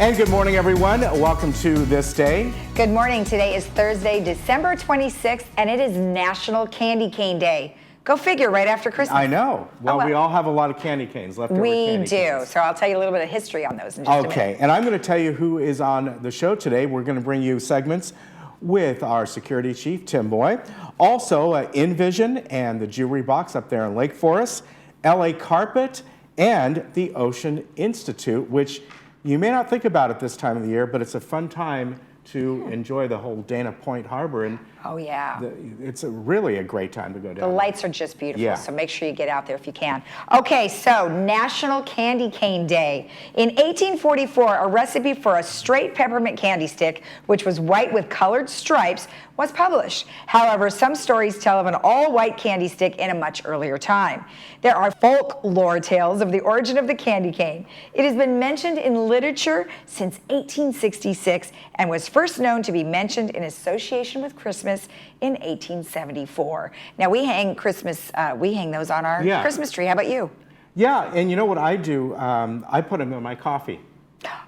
And good morning, everyone. Welcome to This Day. Good morning. Today is Thursday, December 26th, and it is National Candy Cane Day. Go figure, right after Christmas. I know. Well, we all have a lot of candy canes, leftover candy canes. We do. So I'll tell you a little bit of history on those in just a minute. Okay, and I'm going to tell you who is on the show today. We're going to bring you segments with our security chief, Tim Boy. Also, Envision and the Jewelry Box up there in Lake Forest, LA Carpet, and the Ocean Institute, which you may not think about it this time of the year, but it's a fun time to enjoy the whole Dana Point Harbor. And oh, yeah. It's really a great time to go down. The lights are just beautiful, yeah. So make sure you get out there if you can. Okay, so National Candy Cane Day. In 1844, a recipe for a straight peppermint candy stick, which was white with colored stripes, was published. However, some stories tell of an all-white candy stick in a much earlier time. There are folklore tales of the origin of the candy cane. It has been mentioned in literature since 1866 and was first known to be mentioned in association with Christmas in 1874. Now we hang those on our Christmas tree. How about you? Yeah, and you know what I do? I put them in my coffee.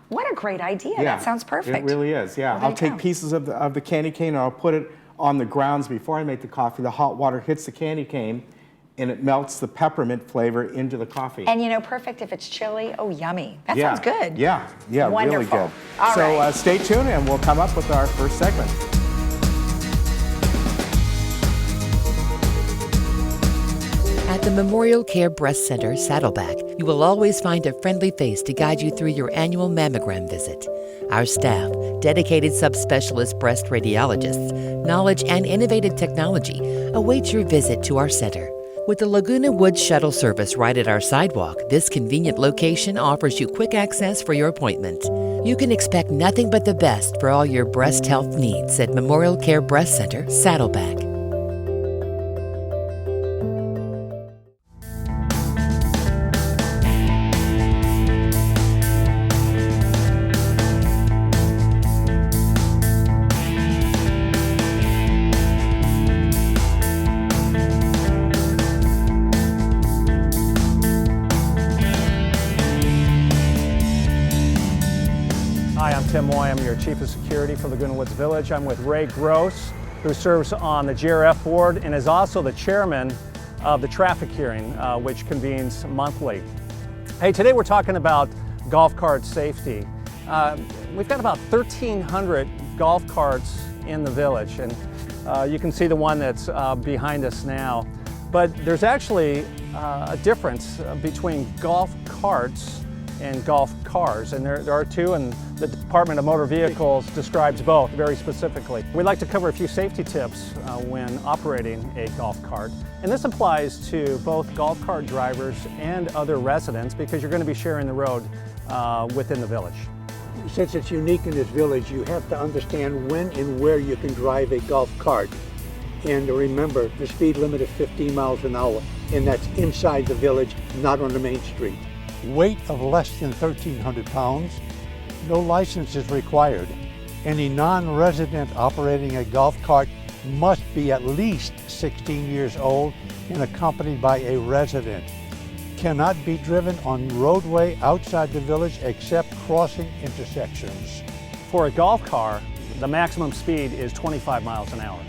What a great idea. Yeah, that sounds perfect. It really is, yeah. Well, I'll take pieces of the candy cane and I'll put it on the grounds before I make the coffee. The hot water hits the candy cane and it melts the peppermint flavor into the coffee. And you know, perfect if it's chilly. Oh, yummy. That sounds good. Yeah, wonderful. Really good. All right. Stay tuned and we'll come up with our first segment. At the Memorial Care Breast Center, Saddleback, you will always find a friendly face to guide you through your annual mammogram visit. Our staff, dedicated subspecialist breast radiologists, knowledge, and innovative technology await your visit to our center. With the Laguna Woods shuttle service right at our sidewalk, this convenient location offers you quick access for your appointment. You can expect nothing but the best for all your breast health needs at Memorial Care Breast Center, Saddleback. Hi, I'm Tim Moy. I'm your Chief of Security for Laguna Woods Village. I'm with Ray Gross, who serves on the GRF board and is also the chairman of the traffic hearing, which convenes monthly. Hey, today we're talking about golf cart safety. We've got about 1,300 golf carts in the village, and you can see the one that's behind us now. But there's actually a difference between golf carts and golf cars, and there are two, and the Department of Motor Vehicles describes both very specifically. We'd like to cover a few safety tips when operating a golf cart, and this applies to both golf cart drivers and other residents because you're going to be sharing the road within the village. Since it's unique in this village, you have to understand when and where you can drive a golf cart. And remember, the speed limit is 15 miles an hour, and that's inside the village, not on the main street. Weight of less than 1,300 pounds, no license is required. Any non-resident operating a golf cart must be at least 16 years old and accompanied by a resident. Cannot be driven on roadway outside the village except crossing intersections. For a golf car, the maximum speed is 25 miles an hour.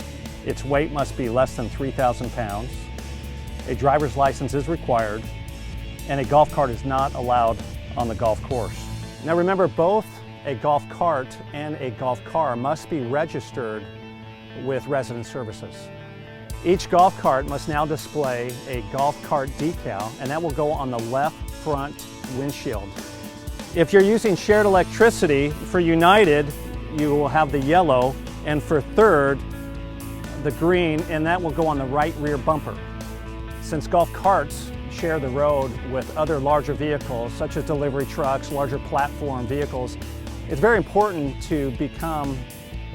Its weight must be less than 3,000 pounds. A driver's license is required, and a golf cart is not allowed on the golf course. Now remember, both a golf cart and a golf car must be registered with Resident Services. Each golf cart must now display a golf cart decal, and that will go on the left front windshield. If you're using shared electricity, for United, you will have the yellow, and for Third, the green, and that will go on the right rear bumper. Since golf carts share the road with other larger vehicles, such as delivery trucks, larger platform vehicles, it's very important to become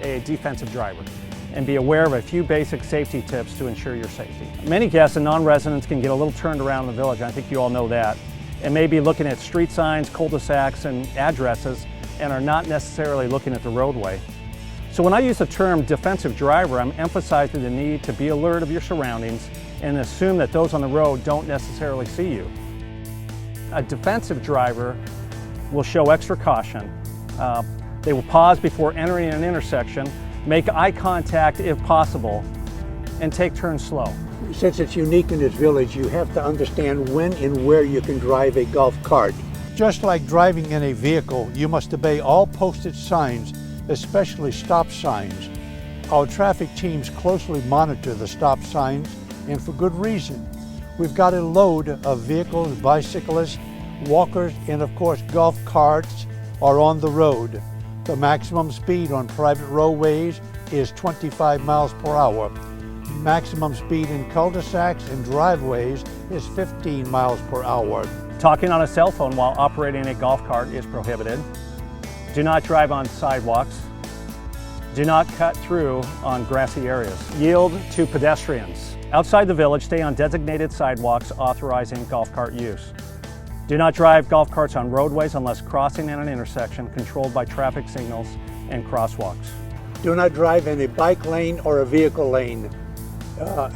a defensive driver and be aware of a few basic safety tips to ensure your safety. Many guests and non-residents can get a little turned around in the village, I think you all know that, and may be looking at street signs, cul-de-sacs, and addresses, and are not necessarily looking at the roadway. So when I use the term defensive driver, I'm emphasizing the need to be alert of your surroundings and assume that those on the road don't necessarily see you. A defensive driver will show extra caution, They will pause before entering an intersection, make eye contact if possible, and take turns slow. Since it's unique in this village, you have to understand when and where you can drive a golf cart. Just like driving in a vehicle, you must obey all posted signs, especially stop signs. Our traffic teams closely monitor the stop signs, and for good reason. We've got a load of vehicles, bicyclists, walkers, and of course golf carts are on the road. The maximum speed on private roadways is 25 miles per hour. Maximum speed in cul-de-sacs and driveways is 15 miles per hour. Talking on a cell phone while operating a golf cart is prohibited. Do not drive on sidewalks. Do not cut through on grassy areas. Yield to pedestrians. Outside the village, stay on designated sidewalks authorizing golf cart use. Do not drive golf carts on roadways unless crossing in an intersection controlled by traffic signals and crosswalks. Do not drive in a bike lane or a vehicle lane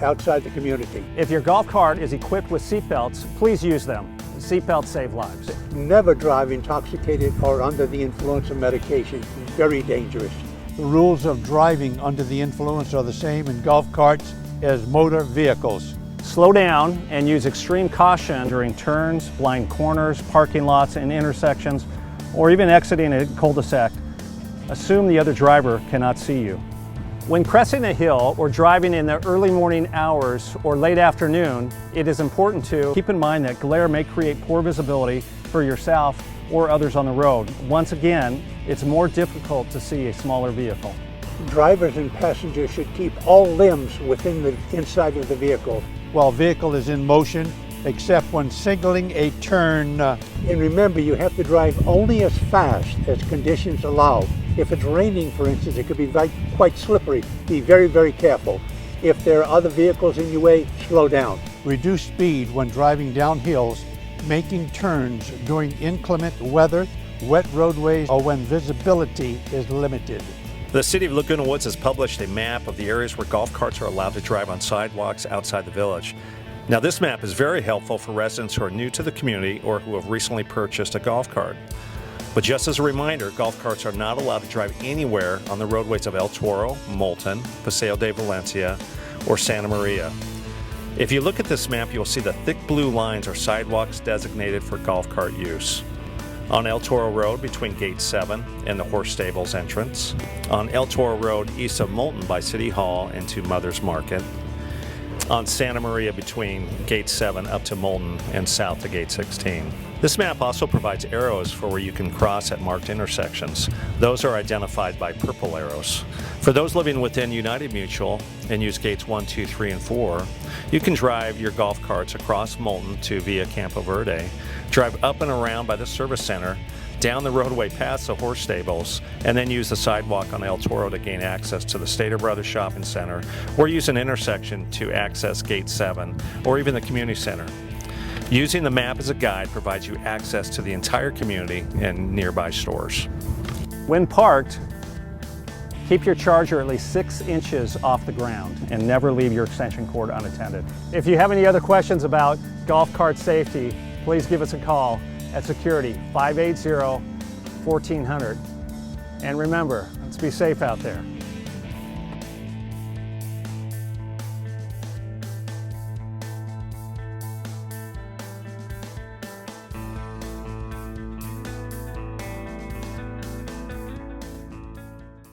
outside the community. If your golf cart is equipped with seat belts, please use them. Seatbelts save lives. Never drive intoxicated or under the influence of medication. Very dangerous. The rules of driving under the influence are the same in golf carts as motor vehicles. Slow down and use extreme caution during turns, blind corners, parking lots, and intersections, or even exiting a cul-de-sac. Assume the other driver cannot see you. When cresting a hill or driving in the early morning hours or late afternoon, it is important to keep in mind that glare may create poor visibility for yourself or others on the road. Once again, it's more difficult to see a smaller vehicle. Drivers and passengers should keep all limbs within the inside of the vehicle. While vehicle is in motion, except when signaling a turn. And remember, you have to drive only as fast as conditions allow. If it's raining, for instance, it could be quite slippery. Be very, very careful. If there are other vehicles in your way, slow down. Reduce speed when driving down hills, making turns during inclement weather, wet roadways, or when visibility is limited. The City of Laguna Woods has published a map of the areas where golf carts are allowed to drive on sidewalks outside the village. Now, this map is very helpful for residents who are new to the community or who have recently purchased a golf cart. But just as a reminder, golf carts are not allowed to drive anywhere on the roadways of El Toro, Moulton, Paseo de Valencia, or Santa Maria. If you look at this map, you'll see the thick blue lines are sidewalks designated for golf cart use. On El Toro Road between Gate 7 and the Horse Stables entrance. On El Toro Road east of Moulton by City Hall and to Mother's Market. On Santa Maria between Gate 7 up to Moulton and south to Gate 16. This map also provides arrows for where you can cross at marked intersections. Those are identified by purple arrows. For those living within United Mutual and use gates 1, 2, 3, and 4, you can drive your golf carts across Moulton to Via Campo Verde, drive up and around by the service center, down the roadway past the horse stables, and then use the sidewalk on El Toro to gain access to the Stater Brothers Shopping Center, or use an intersection to access Gate 7, or even the community center. Using the map as a guide provides you access to the entire community and nearby stores. When parked, keep your charger at least 6 inches off the ground and never leave your extension cord unattended. If you have any other questions about golf cart safety, please give us a call at Security 580-1400. And remember, let's be safe out there.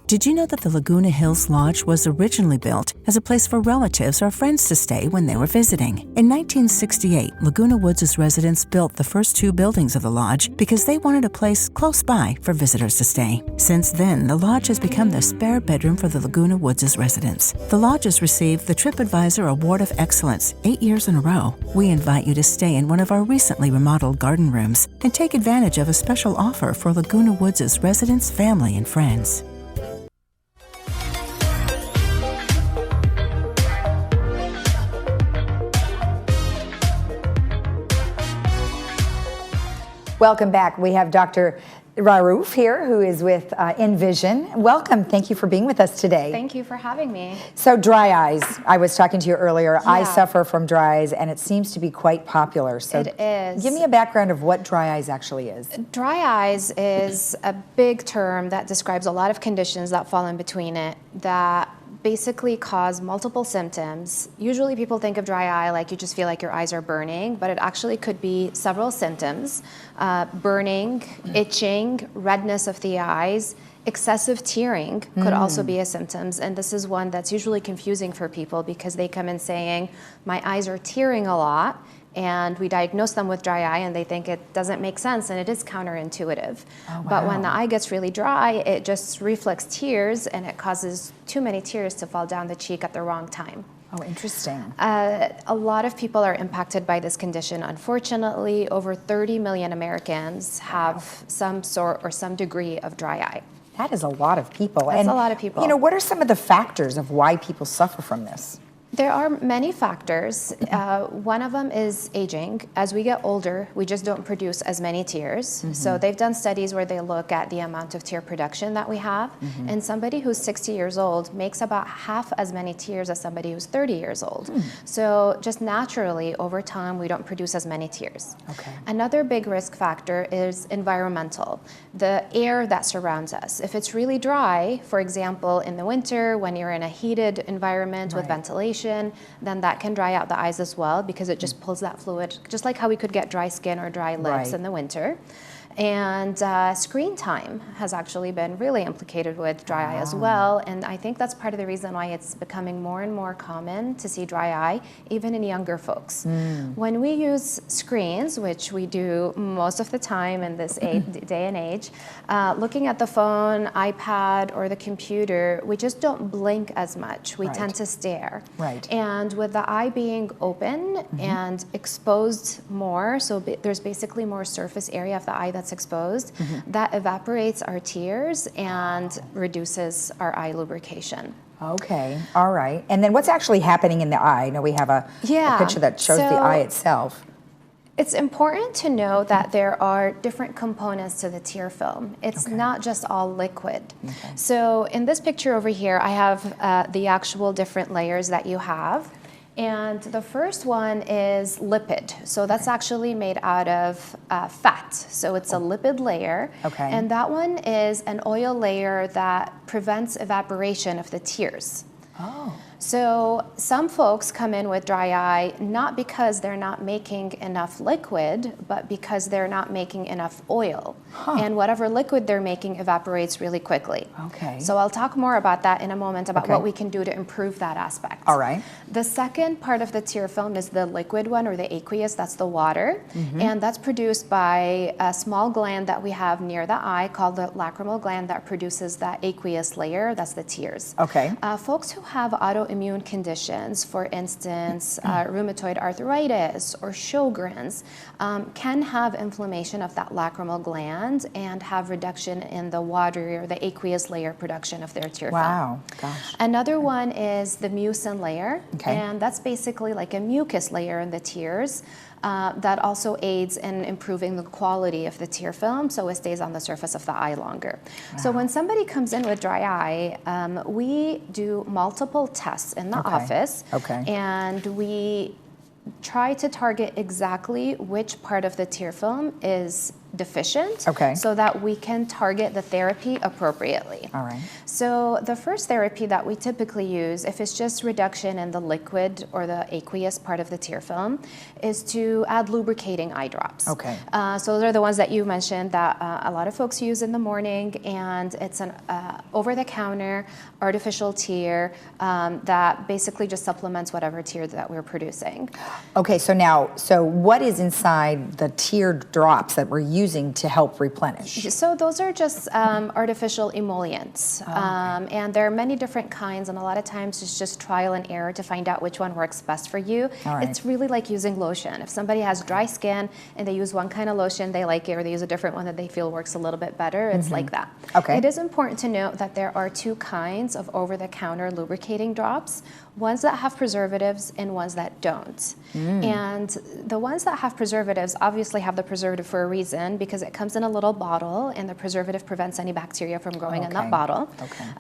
Did you know that the Laguna Hills Lodge was originally built as a place for relatives or friends to stay when they were visiting? In 1968, Laguna Woods' residents built the first 2 buildings of the lodge because they wanted a place close by for visitors to stay. Since then, the lodge has become the spare bedroom for the Laguna Woods' residents. The lodge has received the TripAdvisor Award of Excellence 8 years in a row. We invite you to stay in one of our recently remodeled garden rooms and take advantage of a special offer for Laguna Woods' residents, family, and friends. Welcome back. We have Dr. Raouf here, who is with Envision. Welcome. Thank you for being with us today. Thank you for having me. So dry eyes, I was talking to you earlier. I Yeah. suffer from dry eyes, and it seems to be quite popular. So It is. give me a background of what dry eyes actually is. Dry eyes is a big term that describes a lot of conditions that fall in between it that basically cause multiple symptoms. Usually people think of dry eye like you just feel like your eyes are burning, but it actually could be several symptoms. Burning, itching, redness of the eyes, excessive tearing could also be a symptom. And this is one that's usually confusing for people because they come in saying, my eyes are tearing a lot, and we diagnose them with dry eye and they think it doesn't make sense, and it is counterintuitive. Oh, But when wow. the eye gets really dry, it just reflects tears and it causes too many tears to fall down the cheek at the wrong time. Oh, interesting. A lot of people are impacted by this condition. Unfortunately, over 30 million Americans have some sort or some degree of dry eye. That is a lot of people. That's and, a lot of people. You know, what are some of the factors of why people suffer from this? There are many factors. One of them is aging. As we get older, we just don't produce as many tears. So they've done studies where they look at the amount of tear production that we have. And somebody who's 60 years old makes about half as many tears as somebody who's 30 years old. So just naturally, over time, we don't produce as many tears. Okay. Another big risk factor is environmental, the air that surrounds us. If it's really dry, for example, in the winter, when you're in a heated environment with ventilation, then that can dry out the eyes as well because it just pulls that fluid, just like how we could get dry skin or dry lips Right. in the winter. And screen time has actually been really implicated with dry eye as well. And I think that's part of the reason why it's becoming more and more common to see dry eye, even in younger folks. When we use screens, which we do most of the time in this day and age, looking at the phone, iPad, or the computer, we just don't blink as much. We Right. tend to stare. Right. And with the eye being open and exposed more, so there's basically more surface area of the eye that's exposed, that evaporates our tears and reduces our eye lubrication. Okay, all right. And then what's actually happening in the eye? I know we have a picture that shows the so eye itself. It's important to know that there are different components to the tear film. It's not just all liquid. So in this picture over here, I have the actual different layers that you have. And the first one is lipid. So that's actually made out of fat. So it's a lipid layer. Okay. And that one is an oil layer that prevents evaporation of the tears. Oh. So some folks come in with dry eye not because they're not making enough liquid, but because they're not making enough oil. And whatever liquid they're making evaporates really quickly. Okay. So I'll talk more about that in a moment, about Okay. what we can do to improve that aspect. All right. The second part of the tear film is the liquid one, or the aqueous, that's the water. And that's produced by a small gland that we have near the eye called the lacrimal gland that produces that aqueous layer, that's the tears. Okay. Folks who have autoimmune conditions, for instance, rheumatoid arthritis or Sjogren's, can have inflammation of that lacrimal gland and have reduction in the watery or the aqueous layer production of their tear film. Wow, gosh. Another one is the mucin layer, Okay. and that's basically like a mucus layer in the tears that also aids in improving the quality of the tear film so it stays on the surface of the eye longer. So when somebody comes in with dry eye, we do multiple tests in the office, Okay. and we try to target exactly which part of the tear film is deficient, Okay. so that we can target the therapy appropriately. All right. So the first therapy that we typically use, if it's just reduction in the liquid or the aqueous part of the tear film, is to add lubricating eye drops. Okay. So those are the ones that you mentioned that a lot of folks use in the morning, and it's an over-the-counter artificial tear that basically just supplements whatever tear that we're producing. Okay, so what is inside the tear drops that we're using to help replenish? So those are just artificial emollients, and there are many different kinds, and a lot of times it's just trial and error to find out which one works best for you. All right. It's really like using lotion. If somebody has dry skin and they use one kind of lotion, they like it, or they use a different one that they feel works a little bit better, it's like that. Okay. It is important to note that there are two kinds of over-the-counter lubricating drops. ones that have preservatives and ones that don't. And the ones that have preservatives obviously have the preservative for a reason, because it comes in a little bottle and the preservative prevents any bacteria from growing in that bottle.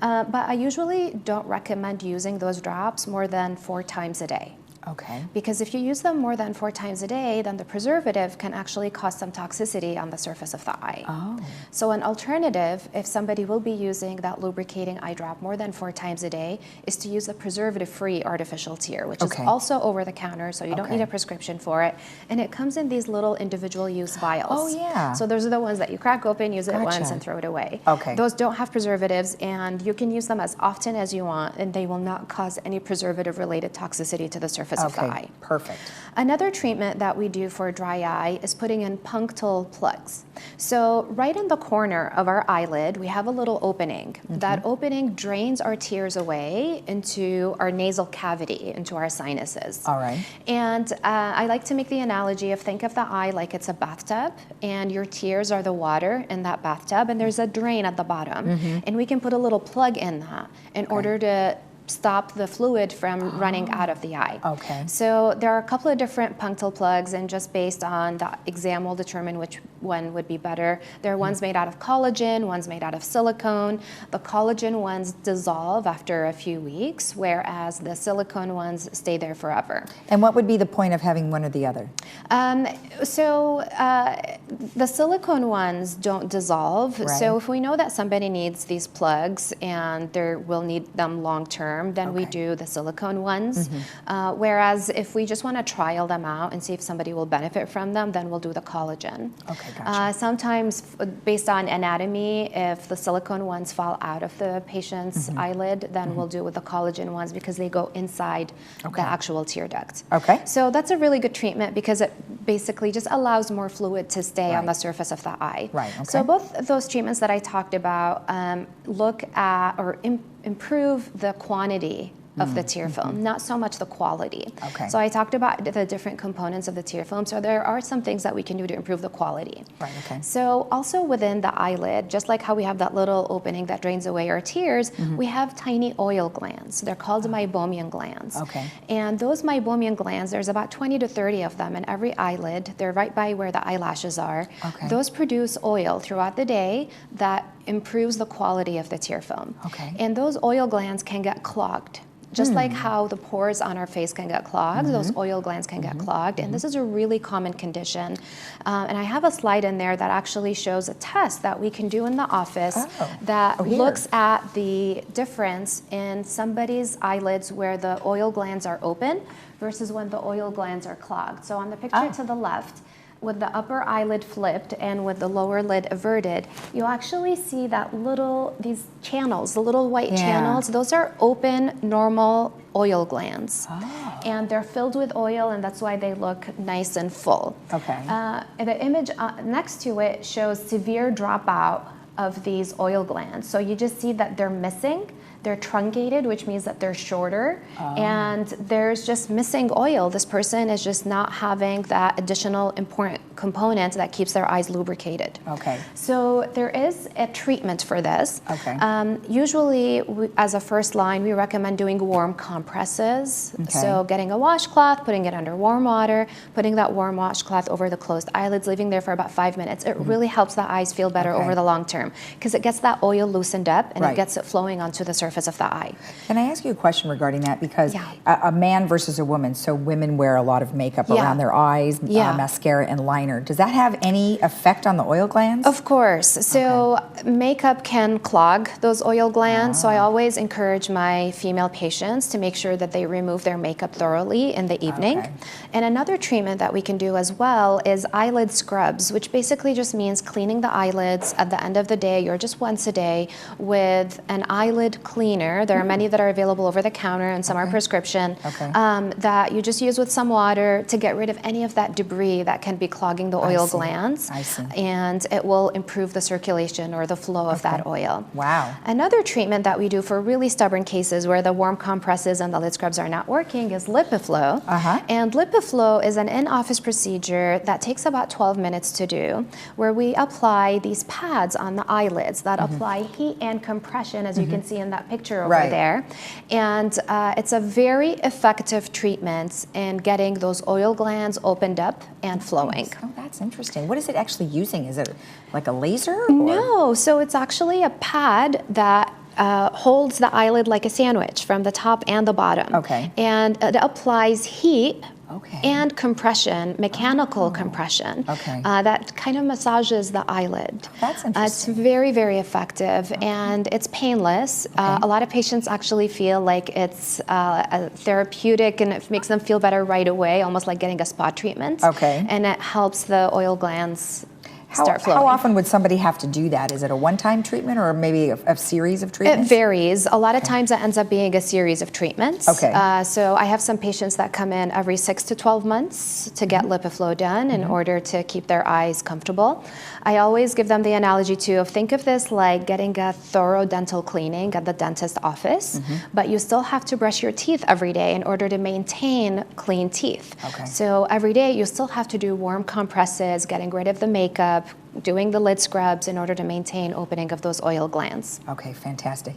But I usually don't recommend using those drops more than 4 times a day. Okay. Because if you use them more than 4 times a day, then the preservative can actually cause some toxicity on the surface of the eye. Oh. So an alternative, if somebody will be using that lubricating eye drop more than 4 times a day, is to use a preservative-free artificial tear, which is also over the counter, so you don't need a prescription for it. And it comes in these little individual use vials. Oh, yeah. So those are the ones that you crack open, use it once, and throw it away. Okay. Those don't have preservatives, and you can use them as often as you want, and they will not cause any preservative-related toxicity to the surface of the eye. Perfect. Another treatment that we do for dry eye is putting in punctal plugs. So right in the corner of our eyelid, we have a little opening. That opening drains our tears away into our nasal cavity, into our sinuses. All right. And I like to make the analogy of, think of the eye like it's a bathtub, and your tears are the water in that bathtub, and there's a drain at the bottom. And we can put a little plug in that in order to stop the fluid from running out of the eye. Okay. So there are a couple of different punctal plugs, and just based on the exam we'll determine which one would be better. There are ones made out of collagen, ones made out of silicone. The collagen ones dissolve after a few weeks, whereas the silicone ones stay there forever. And what would be the point of having one or the other? The silicone ones don't dissolve. Right. So if we know that somebody needs these plugs and they will need them long term, then we do the silicone ones. Whereas if we just want to trial them out and see if somebody will benefit from them, then we'll do the collagen. Okay, gotcha. Sometimes based on anatomy, if the silicone ones fall out of the patient's eyelid, then we'll do with the collagen ones because they go inside the actual tear duct. Okay. So that's a really good treatment because it basically just allows more fluid to stay on the surface of the eye. Right, okay. So both of those treatments that I talked about look at or improve the quantity of the tear film, not so much the quality. Okay. So I talked about the different components of the tear film. So there are some things that we can do to improve the quality. Right, okay. So also within the eyelid, just like how we have that little opening that drains away our tears, we have tiny oil glands. They're called meibomian glands. Okay. And those meibomian glands, there's about 20 to 30 of them in every eyelid. They're right by where the eyelashes are. Okay. Those produce oil throughout the day that improves the quality of the tear film. Okay. And those oil glands can get clogged. Just like how the pores on our face can get clogged, those oil glands can get clogged, and this is a really common condition. And I have a slide in there that actually shows a test that we can do in the office that looks at the difference in somebody's eyelids where the oil glands are open versus when the oil glands are clogged. So on the picture to the left, with the upper eyelid flipped and with the lower lid averted, you actually see that these channels, the little white channels, those are open, normal oil glands. And they're filled with oil, and that's why they look nice and full. Okay. The image next to it shows severe dropout of these oil glands. So you just see that they're missing. They're truncated, which means that they're shorter, and there's just missing oil. This person is just not having that additional important component that keeps their eyes lubricated. Okay. So there is a treatment for this. Okay. Usually, as a first line, we recommend doing warm compresses. Okay. So getting a washcloth, putting it under warm water, putting that warm washcloth over the closed eyelids, leaving there for about 5 minutes. It really helps the eyes feel better over the long term because it gets that oil loosened up and it gets it flowing onto the surface of the eye. Can I ask you a question regarding that? Because a man versus a woman, so women wear a lot of makeup around their eyes, mascara and liner. Does that have any effect on the oil glands? Of course. So makeup can clog those oil glands. So I always encourage my female patients to make sure that they remove their makeup thoroughly in the evening. Okay. And another treatment that we can do as well is eyelid scrubs, which basically just means cleaning the eyelids at the end of the day or just once a day with an eyelid cleaner. There are many that are available over the counter and some are prescription that you just use with some water to get rid of any of that debris that can be clogging the oil glands. I see. And it will improve the circulation or the flow of that oil. Wow. Another treatment that we do for really stubborn cases where the warm compresses and the lid scrubs are not working is LipiFlow. And LipiFlow is an in-office procedure that takes about 12 minutes to do, where we apply these pads on the eyelids that apply heat and compression, as you can see in that picture over Right. there. And it's a very effective treatment in getting those oil glands opened up and flowing. Oh, that's interesting. What is it actually using? Is it like a laser? Or? No, so it's actually a pad that holds the eyelid like a sandwich from the top and the bottom. Okay. And it applies heat Okay. and compression, mechanical compression. Okay. That kind of massages the eyelid. That's It's interesting. very, very effective, and it's painless. A lot of patients actually feel like it's therapeutic, and it makes them feel better right away, almost like getting a spa treatment. Okay. And it helps the oil glands start flowing. How often would somebody have to do that? Is it a one-time treatment or maybe a series of It treatments? varies. A lot of times it ends up being a series of treatments. Okay. So I have some patients that come in every 6 to 12 months to get LipiFlow done in order to keep their eyes comfortable. I always give them the analogy too of think of this like getting a thorough dental cleaning at the dentist office, but you still have to brush your teeth every day in order to maintain clean teeth. Okay. So every day you still have to do warm compresses, getting rid of the makeup, doing the lid scrubs in order to maintain opening of those oil glands. Okay, fantastic.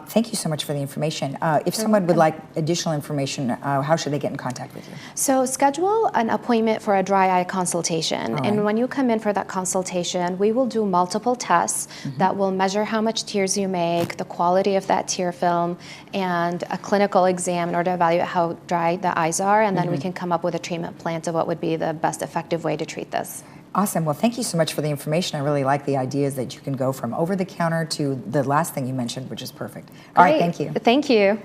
Thank you so much for the information. If someone would like additional information, how should they get in contact with you? So schedule an appointment for a dry eye consultation. All And right. when you come in for that consultation, we will do multiple tests that will measure how much tears you make, the quality of that tear film, and a clinical exam in order to evaluate how dry the eyes are. And then we can come up with a treatment plan to what would be the best effective way to treat this. Awesome. Well, thank you so much for the information. I really like the ideas that you can go from over-the-counter to the last thing you mentioned, which is perfect. All right, Great. thank you. Thank you.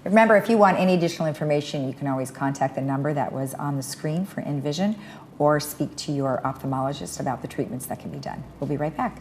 Remember, if you want any additional information, you can always contact the number that was on the screen for Envision or speak to your ophthalmologist about the treatments that can be done. We'll be right back.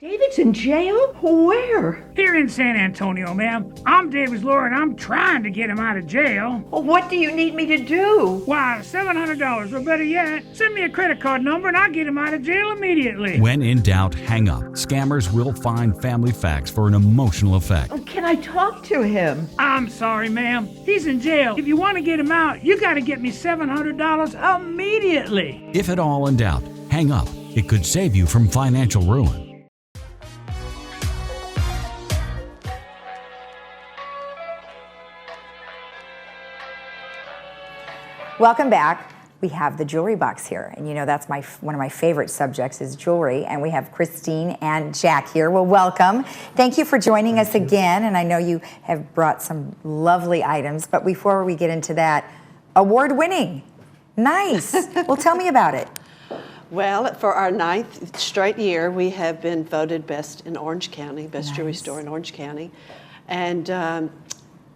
David's in jail? Where? Here in San Antonio, ma'am. I'm David's lawyer and I'm trying to get him out of jail. Well, what do you need me to do? Why, $700, or better yet, send me a credit card number and I'll get him out of jail immediately. When in doubt, hang up. Scammers will find family facts for an emotional effect. Oh, can I talk to him? I'm sorry, ma'am. He's in jail. If you want to get him out, you got to get me $700 immediately. If at all in doubt, hang up. It could save you from financial ruin. Welcome back. We have the jewelry box here, and you know that's one of my favorite subjects is jewelry, and we have Christine and Jack here. Well, welcome. Thank you for joining us again, and I know you have brought some lovely items, but before we get into that, award-winning. Nice. Well, tell me about it. Well, for our 9th straight year, we have been voted best in Orange County, best jewelry store in Orange County. And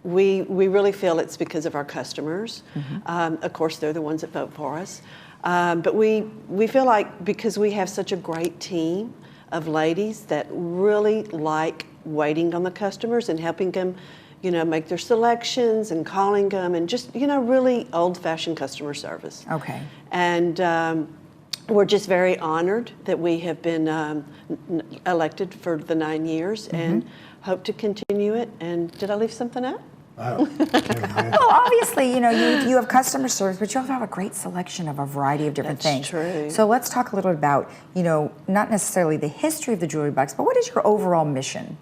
we really feel it's because of our customers. Of course, they're the ones that vote for us. But we feel like because we have such a great team of ladies that really like waiting on the customers and helping them, you know, make their selections and calling them and just, you know, really old-fashioned customer service. Okay. And we're just very honored that we have been elected for the 9 years and hope to continue it. And did I leave something out? Well, obviously, you know, you have customer service, but you also have a great selection of a variety of different things. True. So let's talk a little bit about, you know, not necessarily the history of the jewelry box, but what is your overall mission?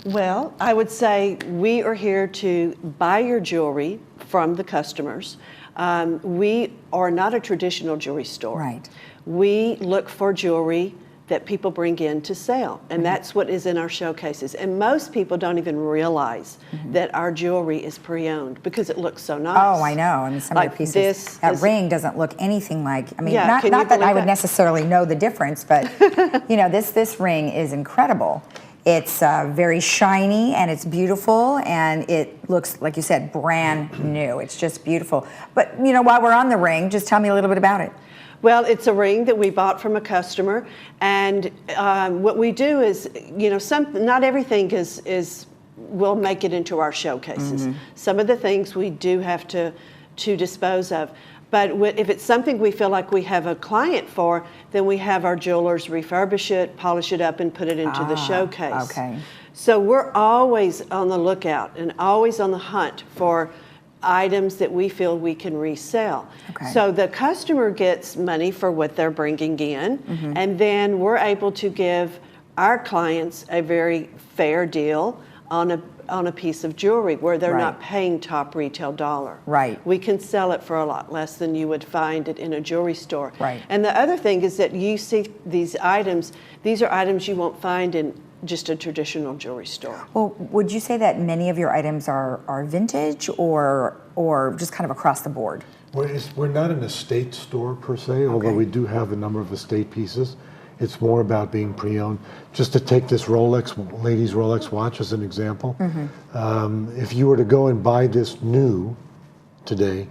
Well, I would say we are here to buy your jewelry from the customers. We are not a traditional jewelry store. Right. We look for jewelry that people bring in to sell, and that's what is in our showcases. And most people don't even realize that our jewelry is pre-owned because it looks so nice. Oh, I know. I mean, some Like of the pieces, this that is- ring doesn't look anything like, I mean, Yeah, not can you that I believe would that? necessarily know the difference, but, you know, this ring is incredible. It's very shiny and it's beautiful and it looks, like you said, brand new. It's just beautiful. But, you know, while we're on the ring, just tell me a little bit about it. Well, it's a ring that we bought from a customer, and what we do is, you know, not everything will make it into our showcases. Some of the things we do have to dispose of. But if it's something we feel like we have a client for, then we have our jewelers refurbish it, polish it up, and put it into the showcase. Okay. So we're always on the lookout and always on the hunt for items that we feel we can resell. Okay. So the customer gets money for what they're bringing in, and then we're able to give our clients a very fair deal on a piece of jewelry where they're not paying top retail dollar. Right. We can sell it for a lot less than you would find it in a jewelry store. Right. And the other thing is that you see these items, these are items you won't find in just a traditional jewelry store. Well, would you say that many of your items are vintage or just kind of across the board? We're not an estate store per se, although we do have a number of estate pieces. It's more about being pre-owned. Just to take this ladies' Rolex watch as an example, if you were to go and buy this new today,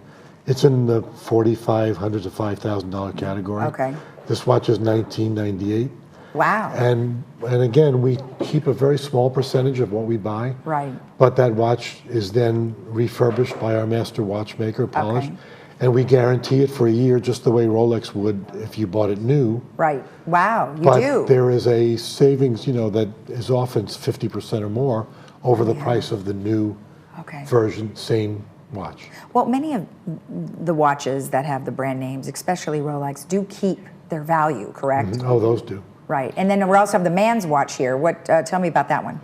it's in the $4,500 to $5,000 category. Okay. This watch is 1998. Wow. And again, we keep a very small percentage of what we buy. Right. But that watch is then refurbished by our master watchmaker, polished. Okay. And we guarantee it for a year, just the way Rolex would if you bought it new. Right. Wow, you But do. there is a savings, that is often 50% or more over the price of the new version, same watch. Well, many of the watches that have the brand names, especially Rolex, do keep their value, correct? Oh, those do. Right. And then we also have the man's watch here. Tell me about that one.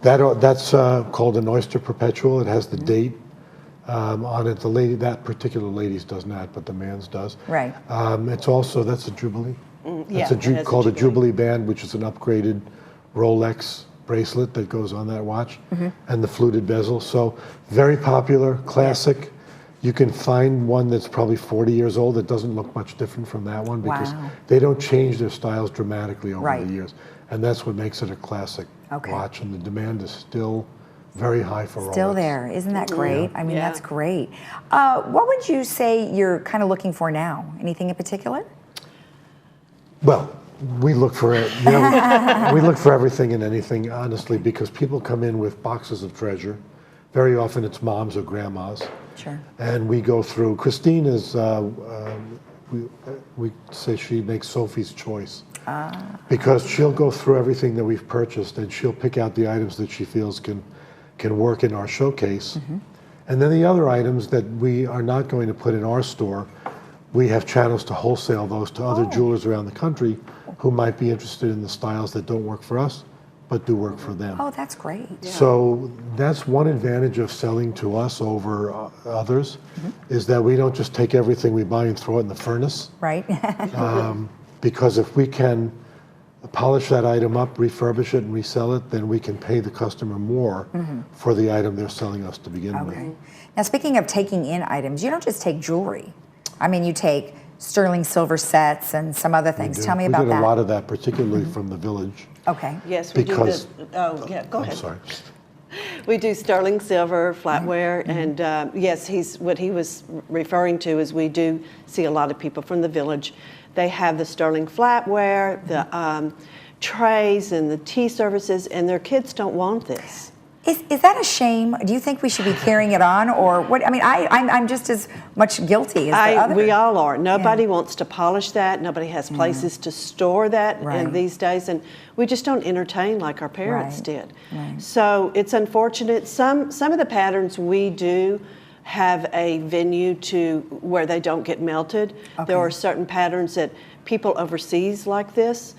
That's called an Oyster Perpetual. It has the date on it. That particular lady's does not, but the man's does. Right. That's a Jubilee. Yeah, It's called a Jubilee band, which is an upgraded Rolex bracelet that goes on that watch, and the fluted bezel. So very popular, classic. You can find one that's probably 40 years old that doesn't look much different from that one because they don't change their styles dramatically over the years. And that's what makes it a classic watch, and the demand is still very high for Rolex. Still there. Isn't that great? I mean, that's great. What would you say you're kind of looking for now? Anything in particular? Well, we look for we look for everything and anything, honestly, because people come in with boxes of treasure. Very often it's moms or grandmas. Sure. And we go through. Christine is, we say she makes Sophie's choice. Because she'll go through everything that we've purchased and she'll pick out the items that she feels can work in our showcase. And then the other items that we are not going to put in our store, we have channels to wholesale those to other jewelers around the country who might be interested in the styles that don't work for us, but do work for them. Oh, that's great. Yeah. So that's one advantage of selling to us over others, is that we don't just take everything we buy and throw it in the furnace. Right. Because if we can polish that item up, refurbish it, and resell it, then we can pay the customer more for the item they're selling us to begin with. Now, speaking of taking in items, you don't just take jewelry. I mean, you take sterling silver sets and some other things. Tell me about that. We did a lot of that, particularly from the village. Okay. Yes, we do. Go ahead. I'm sorry. We do sterling silver, flatware, and yes, what he was referring to is we do see a lot of people from the village. They have the sterling flatware, the trays, and the tea services, and their kids don't want this. Is that a shame? Do you think we should be carrying it on, or what? I mean, I'm just as much guilty as the other. We all are. Nobody wants to polish that. Nobody has places to store that in these days, and we just don't entertain like our parents did. So it's unfortunate. Some of the patterns we do have a venue to where they don't get melted. There are certain patterns that people overseas like this.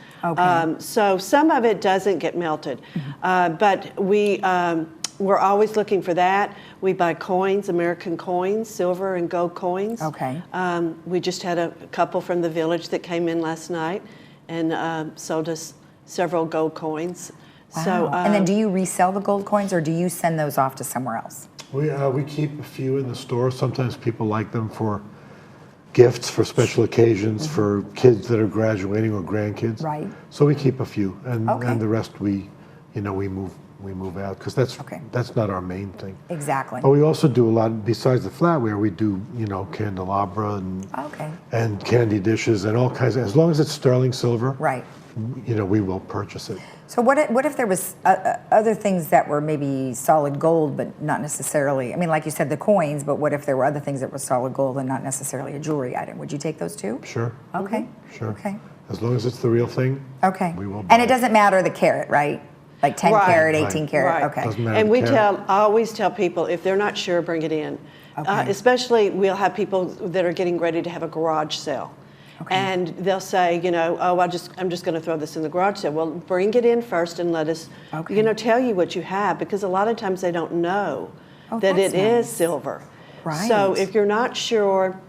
So some of it doesn't get melted, but we're always looking for that. We buy coins, American coins, silver and gold coins. We just had a couple from the village that came in last night and sold us several gold coins. Wow. So, and then do you resell the gold coins, or do you send those off to somewhere else? We keep a few in the store. Sometimes people like them for gifts, for special occasions, for kids that are graduating or grandkids. Right. So we keep a few, and the rest we move out because that's not our main thing. Exactly. But we also do a lot besides the flatware. We do candelabra and candy dishes and all kinds. As long as it's sterling silver, right? We will purchase it. So what if there was other things that were maybe solid gold, but not necessarily, I mean, like you said, the coins, but what if there were other things that were solid gold and not necessarily a jewelry item? Would you take those too? Sure. Okay. Sure. Okay. As long as it's the real thing. Okay. We will buy and it doesn't matter the carat, right? Like 10 Right. carat, 18 carat. Right. Okay. Doesn't matter And the carat. I always tell people, if they're not sure, bring it in. Okay. Especially, we'll have people that are getting ready to have a garage sale. Okay. And they'll say, oh, I'm just going to throw this in the garage sale. Well, bring it in first and let us, Okay. tell you what you have, because a lot of times they don't know Oh, that that's it is nice. silver. Right. So if you're not sure,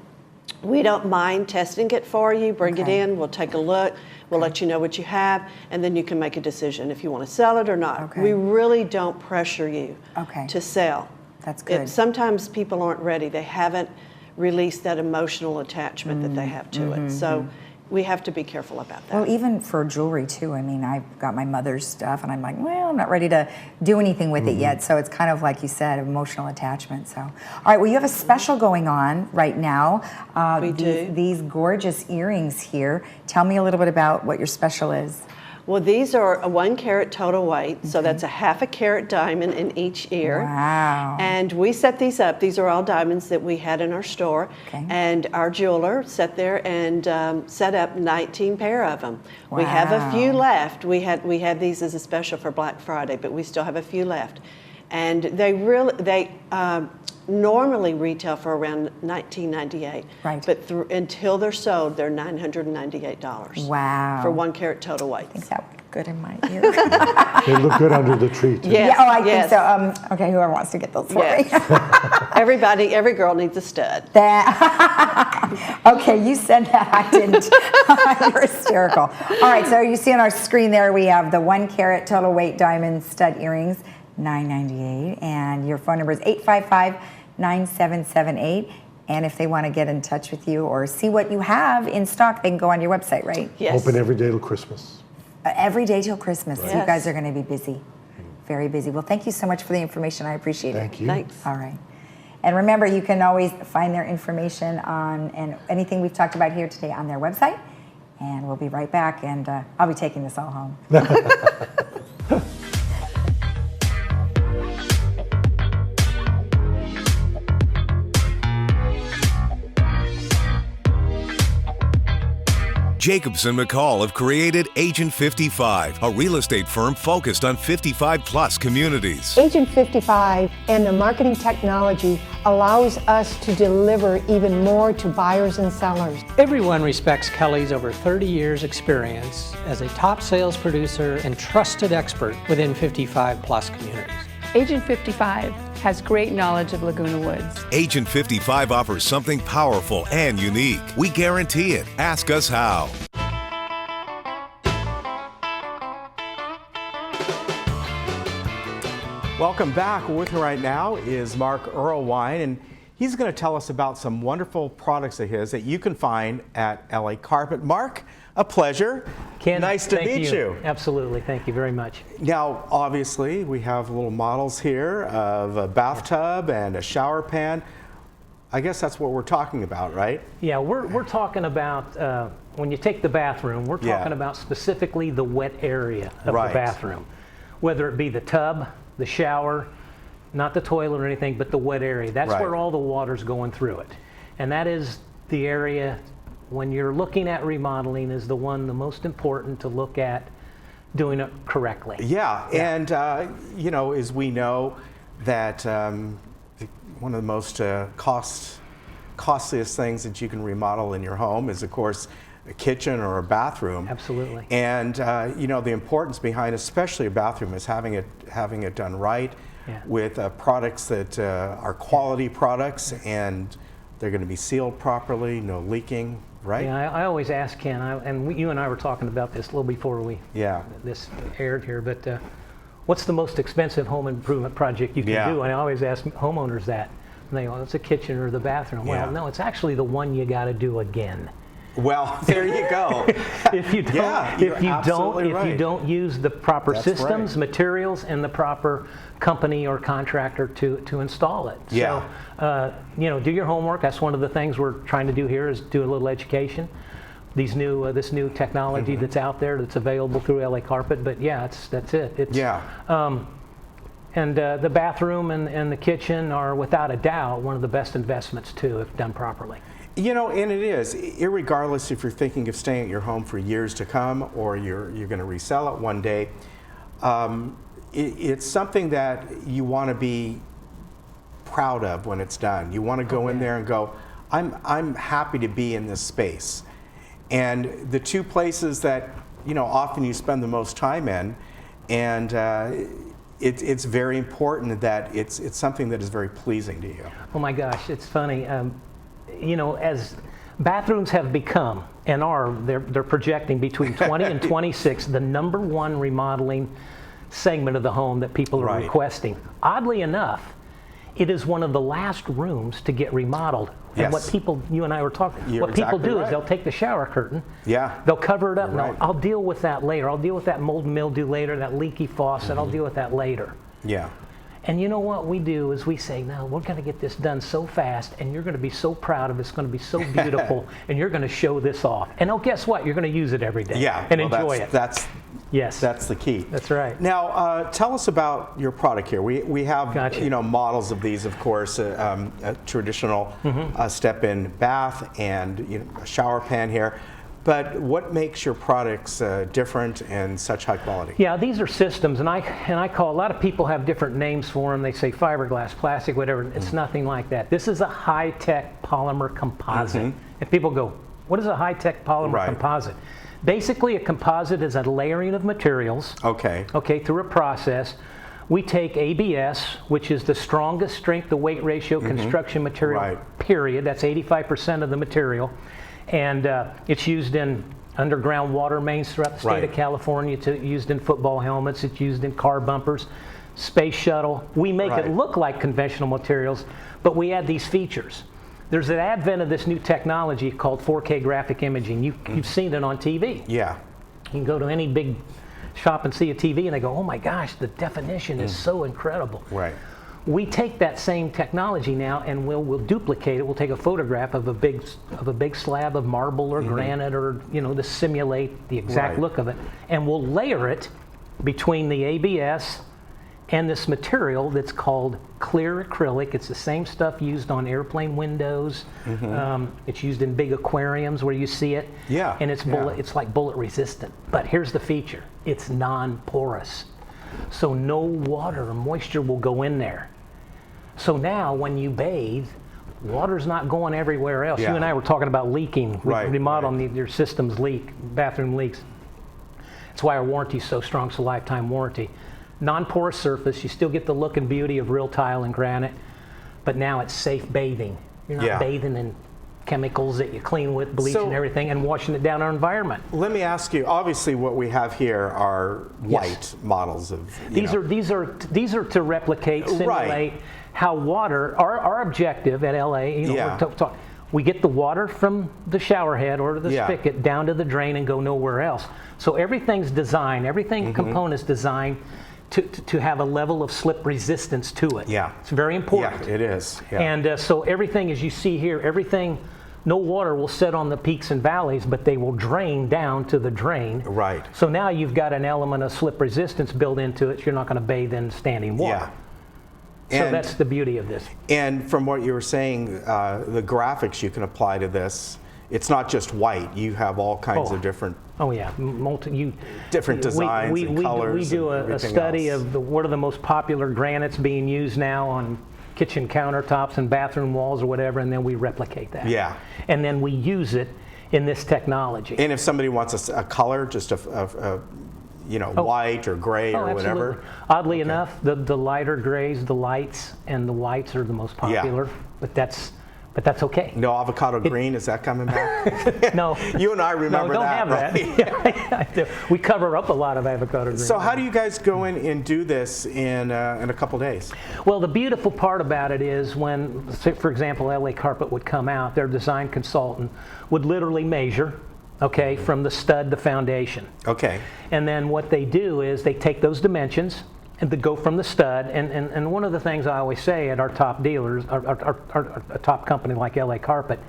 we don't mind testing it for you. Bring it Okay. in. We'll take a look. We'll let you know what you have, and then you can make a decision if you want to sell it or not. Okay. We really don't pressure you Okay. to sell. That's good. Sometimes people aren't ready. They haven't released that emotional attachment that they have to it. So we have to be careful about that. Well, even for jewelry too. I mean, I've got my mother's stuff, and I'm like, well, I'm not ready to do anything with it yet. So it's kind of like you said, emotional attachment. So, all right. Well, you have a special going on right now. We do. These gorgeous earrings here. Tell me a little bit about what your special is. Well, these are a 1 carat total weight, so that's a half a carat diamond in each ear. Wow. And we set these up. These are all diamonds that we had in our store. Okay. And our jeweler sat there and set up 19 pair of them. We have a few Wow. left. We had these as a special for Black Friday, but we still have a few left. And they normally retail for around $19.98. Right. But until they're sold, they're $998. Wow. For 1 carat total weight. I think that would look good in my ear. They look good under the tree, too. Yes, Yeah, oh, I yes. think so. Okay, whoever wants to get those for me. Yes. Every girl needs a stud. That okay, you said that. I didn't. You're hysterical. All right, so you see on our screen there we have the 1 carat total weight diamond stud earrings, $998, and your phone number is 855-9778. And if they want to get in touch with you or see what you have in stock, they can go on your website, right? Yes. Open every day till Christmas. Every day till Christmas. Right. You guys Yes. are going to be busy, very busy. Well, thank you so much for the information. I appreciate it. Thank you. Thanks. All right. And remember, you can always find their information on and anything we've talked about here today on their website. And we'll be right back, and I'll be taking this all home. Jacobson McCall have created Agent 55, a real estate firm focused on 55-plus communities. Agent 55 and the marketing technology allows us to deliver even more to buyers and sellers. Everyone respects Kelly's over 30 years experience as a top sales producer and trusted expert within 55-plus communities. Agent 55 has great knowledge of Laguna Woods. Agent 55 offers something powerful and unique. We guarantee it. Ask us how. Welcome back. With me right now is Mark Earlwine, and he's going to tell us about some wonderful products of his that you can find at LA Carpet. Mark, a pleasure. Ken, nice to thank meet you. Absolutely. Thank you very much. Now, obviously, we have little models here of a bathtub and a shower pan. I guess that's what we're talking about, right? Yeah, we're talking about, when you take the bathroom, we're talking about specifically the wet area of the bathroom. Whether it be the tub, the shower, not the toilet or anything, but the wet area. That's where all the water's going through it. And that is the area, when you're looking at remodeling, is the most important to look at doing it correctly. Yeah. And you know, as we know that one of the most costliest things that you can remodel in your home is, of course, a kitchen or a bathroom. Absolutely. And you know, the importance behind especially a bathroom is having it done right with products that are quality products, and they're going to be sealed properly, no leaking. Right? Yeah, I always ask Ken, you and I were talking about this a little before this aired here, but what's the most expensive home improvement project you can do? And I always ask homeowners that. And they go, it's a kitchen or the bathroom. Well, no, it's actually the one you got to do again. Well, there you go. If you don't use the proper systems, materials, and the proper company or contractor to install it. Yeah. So, you know, do your homework. That's one of the things we're trying to do here, is do a little education. This new technology that's out there that's available through LA Carpet. But yeah, that's it. And the bathroom and the kitchen are without a doubt one of the best investments too, if done properly. You know, and it is, irregardless if you're thinking of staying at your home for years to come or you're going to resell it one day. it's something that you want to be proud of when it's done. You want to go in there and go, I'm happy to be in this space. And the two places that, you know, often you spend the most time in, and it's very important that it's something that is very pleasing to you. Oh my gosh, it's funny. You know, as bathrooms have become and they're projecting between 20 and 26, the #1 remodeling segment of the home that people are requesting. Oddly enough, it is one of the last rooms to get remodeled. And what people, you and I were talking, what people do is they'll take the shower curtain, they'll cover it up. No, I'll deal with that later. I'll deal with that mold and mildew later, that leaky faucet, I'll deal with that later. Yeah. And you know what we do is we say, no, we're going to get this done so fast, and you're going to be so proud of it. It's going to be so beautiful, and you're going to show this off. And oh, guess what? You're going to use it every day and enjoy it. That's the key. That's right. Now, tell us about your product here. We have you know, models of these, of course, a traditional step-in bath and, you know, a shower pan here. But what makes your products different and such high quality? Yeah, these are systems, and I call, a lot of people have different names for them. They say fiberglass, plastic, whatever. It's nothing like that. This is a high-tech polymer composite. And people go, what is a high-tech polymer composite? Basically, a composite is a layering of materials. Okay, through a process. We take ABS, which is the strongest strength to weight ratio construction material, period. That's 85% of the material. And it's used in underground water mains throughout the state of California. It's used in football helmets. It's used in car bumpers, space shuttle. We make it look like conventional materials, but we add these features. There's an advent of this new technology called 4K graphic imaging. You've seen it on TV. Yeah. You can go to any big shop and see a TV, and they go, oh my gosh, the definition is so incredible. Right. We take that same technology now and we'll duplicate it. We'll take a photograph of a big slab of marble or granite, or, you know, to simulate the exact look of it, and we'll layer it between the ABS and this material that's called clear acrylic. It's the same stuff used on airplane windows. It's used in big aquariums where you see it. Yeah. And it's like bullet resistant. But here's the feature: it's non-porous. So no water or moisture will go in there. So now when you bathe, water's not going everywhere else. You and I were talking about leaking, remodeling your systems bathroom leaks. That's why our warranty is so strong. It's a lifetime warranty. Non-porous surface, you still get the look and beauty of real tile and granite, but now it's safe bathing. You're not bathing in chemicals that you clean with, bleach and everything, and washing it down our environment. Let me ask you, obviously what we have here are white models of, these are to replicate, simulate how water, our objective at LA, you know, we get the water from the shower head or the spigot down to the drain and go nowhere else. So everything's designed, component's designed to have a level of slip resistance to it. Yeah. It's very important. Yeah, it is. Yeah. And so everything, as you see here, no water will sit on the peaks and valleys, but they will drain down to the drain. Right. So now you've got an element of slip resistance built into it. You're not going to bathe in standing water. Yeah. So that's the beauty of this. And from what you were saying, the graphics you can apply to this, it's not just white. You have all kinds of different. Oh yeah, different designs and colors. We do a study of what are the most popular granites being used now on kitchen countertops and bathroom walls or whatever, and then we replicate that. Yeah. And then we use it in this technology. And if somebody wants a color, just white or gray or whatever. Oddly enough, the lighter grays, the lights, and the whites are the most popular. But that's okay. No avocado green, is that coming back? No. You and I remember that. No, don't have that. We cover up a lot of avocado green. So how do you guys go in and do this in a couple days? Well, the beautiful part about it is when, say, for example, LA Carpet would come out, their design consultant would literally measure, from the stud to foundation. Okay. And then what they do is they take those dimensions and they go from the stud, and one of the things I always say at our top dealers, our top company like LA Carpet,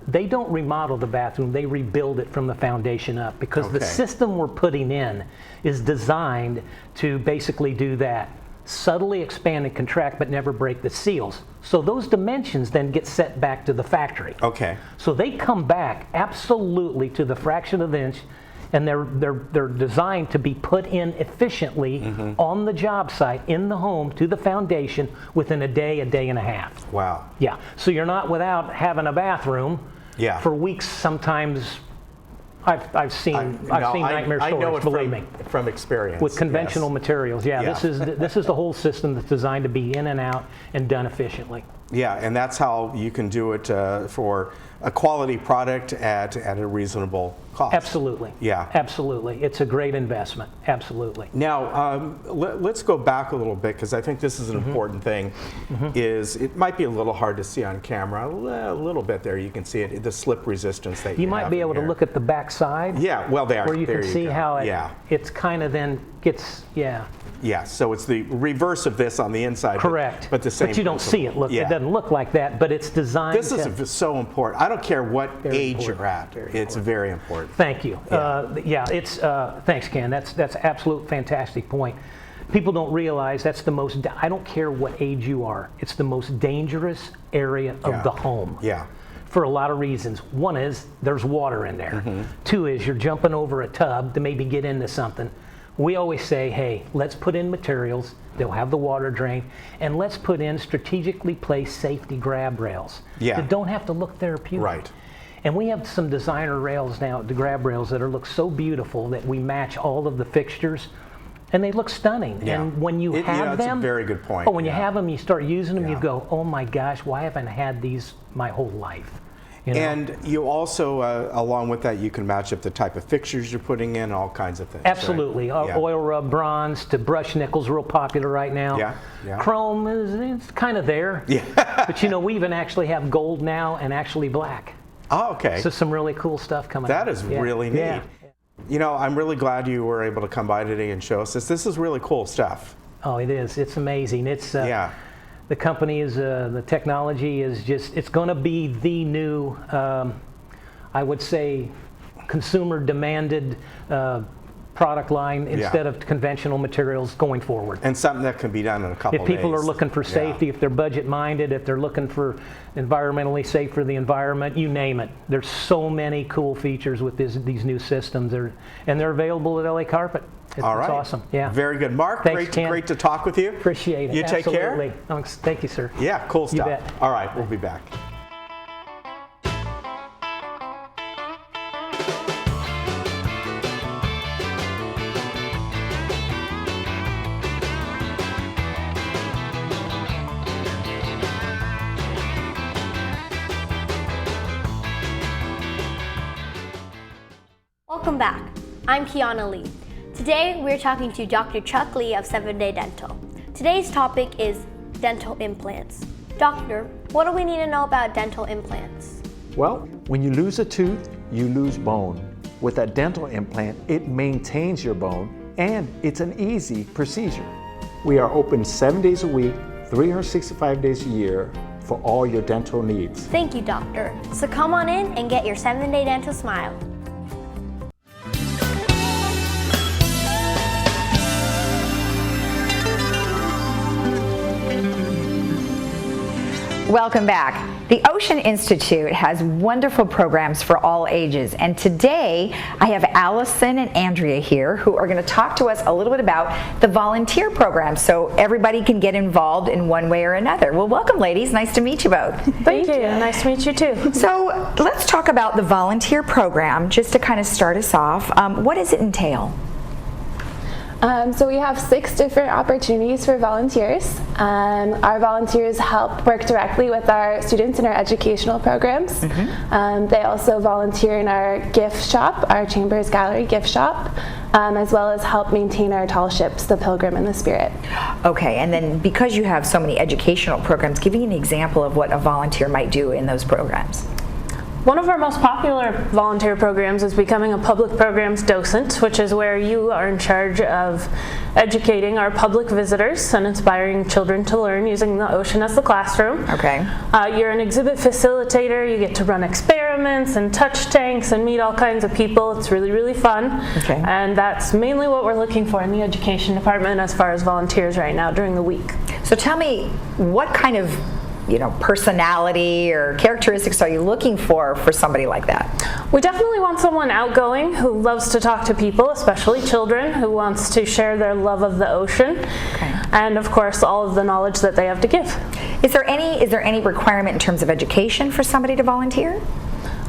they don't remodel the bathroom, they rebuild it from the foundation up, because the system we're putting in is designed to basically do that. Subtly expand and contract, but never break the seals. So those dimensions then get set back to the factory. Okay. So they come back absolutely to the fraction of an inch and they're designed to be put in efficiently on the job site, in the home, to the foundation within a day and a half. Wow. Yeah. So you're not without having a bathroom for weeks. Sometimes I've seen nightmare stories. I know it believe me, from experience with conventional materials. Yeah, Yeah. This is the whole system that's designed to be in and out and done efficiently. Yeah, and that's how you can do it for a quality product at a reasonable cost. Absolutely. Yeah. Absolutely. It's a great investment. Absolutely. Now, let's go back a little bit, because I think this is an important thing. Is it might be a little hard to see on camera, a little bit there. You can see it, the slip resistance that you might have be in able to here. look at the back side. Yeah, well, there. Where you there can see go. how Yeah. it's kind of then gets, Yeah, so it's the reverse of this on the inside. Correct. But the same. But you don't see it. Look, Yeah. it doesn't look like that, but it's designed This is so important. I don't care what age you're at. It's very important. Thank you. It's thanks, Ken. That's absolute fantastic point. People don't realize that's the most. I don't care what age you are. It's the most dangerous area of the home. Yeah. For a lot of reasons. One is there's water in there. Two is you're jumping over a tub to maybe get into something. We always say, hey, let's put in materials, they'll have the water drain, and let's put in strategically placed safety grab rails that don't have to look therapeutic. Right. And we have some designer rails now, the grab rails, that look so beautiful that we match all of the fixtures, and they look stunning. Yeah. And when you have that's them, a very good point. Oh, when you have them, you start using them, Yeah. you go, oh my gosh, why haven't I had these my whole life? You know? And you also, along with that, you can match up the type of fixtures you're putting in, all kinds of things. Absolutely. Right? Oil rub bronze to brush nickel's real popular right now. Yeah. Chrome it's kind of there. Yeah. But we even actually have gold now and actually black. Oh, okay. So some really cool stuff coming That up. is really neat. Yeah. You know, I'm really glad you were able to come by today and show us this. This is really cool stuff. Oh, it is. It's amazing. It's the company is the technology is just it's going to be the new I would say consumer demanded product line instead of conventional materials going forward. And something that can be done in a couple of days. If people are looking for safety, if they're budget minded, if they're looking for environmentally safe for the environment, you name it. There's so many cool features with these new systems, and they're available at LA Carpet. It's awesome. Yeah. Very good. Mark, Thanks, great to talk with you. Appreciate it. You take care. Absolutely. Thank you, sir. Yeah, cool stuff. You bet. All right, we'll be back. Welcome back. I'm Kiana Lee. Today we're talking to Dr. Chuck Lee of 7-Day Dental. Today's topic is dental implants. Doctor, what do we need to know about dental implants? Well, when you lose a tooth, you lose bone. With a dental implant, it maintains your bone, and it's an easy procedure. We are open 7 days a week, 365 days a year for all your dental needs. Thank you, doctor. So come on in and get your 7-Day Dental smile. Welcome back. The Ocean Institute has wonderful programs for all ages, and today I have Allison and Andrea here who are going to talk to us a little bit about the volunteer program so everybody can get involved in one way or another. Well, welcome ladies, nice to meet you both. Thank you, nice to meet you too. So let's talk about the volunteer program just to kind of start us off. What does it entail? So we have 6 different opportunities for volunteers. Our volunteers help work directly with our students in our educational programs. They also volunteer in our gift shop, our Chambers Gallery gift shop, as well as help maintain our tall ships, the Pilgrim and the Spirit. Okay, and then because you have so many educational programs, give me an example of what a volunteer might do in those programs. One of our most popular volunteer programs is becoming a public programs docent, which is where you are in charge of educating our public visitors and inspiring children to learn using the ocean as the classroom. Okay. You're an exhibit facilitator. You get to run experiments and touch tanks and meet all kinds of people. It's really, really fun. Okay. And that's mainly what we're looking for in the education department as far as volunteers right now during the week. So tell me, what kind of personality or characteristics are you looking for somebody like that? We definitely want someone outgoing who loves to talk to people, especially children, who wants to share their love of the ocean, and of course all of the knowledge that they have to give. Is there any requirement in terms of education for somebody to volunteer?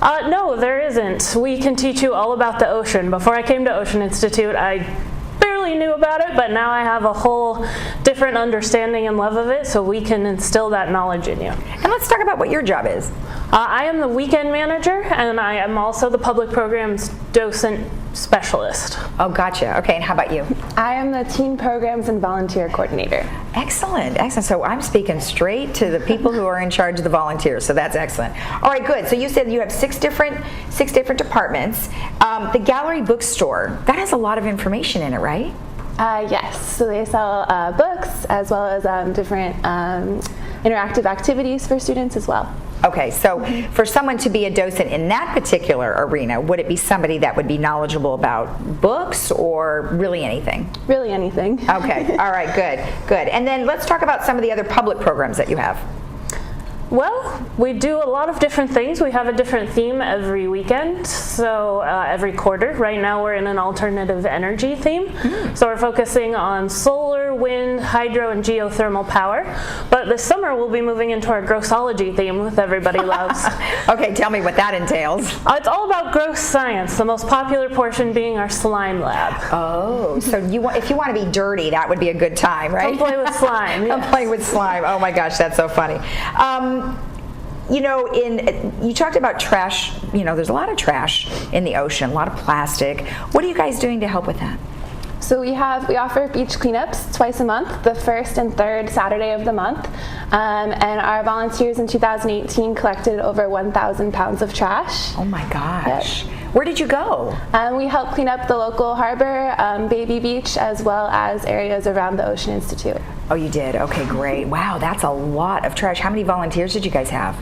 No, there isn't. We can teach you all about the ocean. Before I came to Ocean Institute, I barely knew about it, but now I have a whole different understanding and love of it, so we can instill that knowledge in you. And let's talk about what your job is. I am the weekend manager, and I am also the public programs docent specialist. Oh, gotcha. Okay, and how about you? I am the teen programs and volunteer coordinator. Excellent, excellent. So I'm speaking straight to the people who are in charge of the volunteers, so that's excellent. All right, good. So you said you have six different departments. The gallery bookstore, that has a lot of information in it, right? Yes, so they sell books as well as different interactive activities for students as well. Okay, so for someone to be a docent in that particular arena, would it be somebody that would be knowledgeable about books or really anything? Really anything. Okay, all right, good. And then let's talk about some of the other public programs that you have. Well, we do a lot of different things. We have a different theme every weekend, so every quarter. Right now we're in an alternative energy theme. So we're focusing on solar, wind, hydro, and geothermal power. But this summer we'll be moving into our grossology theme with Everybody Loves. Okay, tell me what that entails. It's all about gross science, the most popular portion being our slime lab. Oh, so if you want to be dirty, that would be a good time, right? Come play with slime. Come play with slime. Oh my gosh, that's so funny. You talked about trash. There's a lot of trash in the ocean, a lot of plastic. What are you guys doing to help with that? So we offer beach cleanups twice a month, the first and third Saturday of the month, and our volunteers in 2018 collected over 1,000 pounds of trash. Oh my gosh. Where did you go? We helped clean up the local harbor, Baby Beach, as well as areas around the Ocean Institute. Oh, you did? Okay, great. Wow, that's a lot of trash. How many volunteers did you guys have?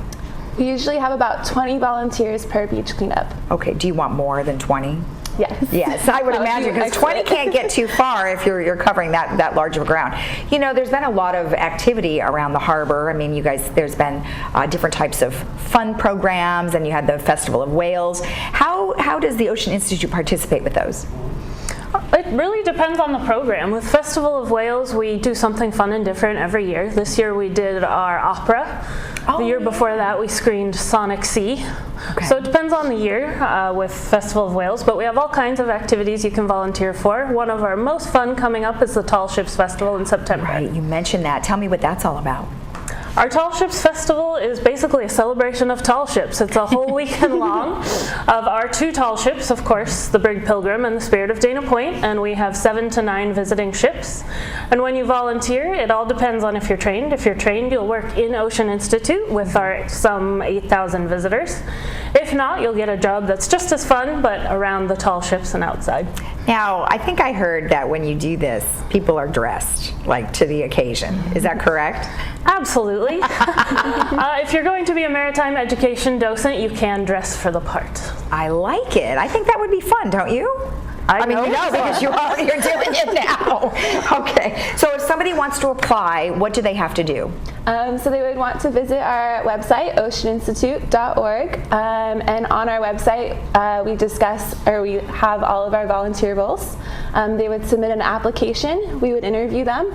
We usually have about 20 volunteers per beach cleanup. Okay, do you want more than 20? Yes. Yes, I would imagine, because 20 can't get too far if you're covering that large of a ground. There's been a lot of activity around the harbor. I mean, you guys, there's been different types of fun programs, and you had the Festival of Whales. How does the Ocean Institute participate with those? It really depends on the program. With Festival of Whales, we do something fun and different every year. This year we did our opera. The year before that we screened Sonic Sea. Okay. So it depends on the year with Festival of Whales, but we have all kinds of activities you can volunteer for. One of our most fun coming up is the Tall Ships Festival in September. Right, you mentioned that. Tell me what that's all about. Our Tall Ships Festival is basically a celebration of tall ships. It's a whole weekend long of our two tall ships, of course, the Brig Pilgrim and the Spirit of Dana Point, and we have 7 to 9 visiting ships. And when you volunteer, it all depends on if you're trained. If you're trained, you'll work in Ocean Institute with some 8,000 visitors. If not, you'll get a job that's just as fun, but around the tall ships and outside. Now, I think I heard that when you do this, people are dressed, like, to the occasion. Is that correct? Absolutely. If you're going to be a maritime education docent, you can dress for the part. I like it. I think that would be fun, don't you? I mean, you know, because you're doing it now. Okay. So if somebody wants to apply, what do they have to do? So they would want to visit our website, oceaninstitute.org, and on our website we have all of our volunteer roles. They would submit an application, we would interview them,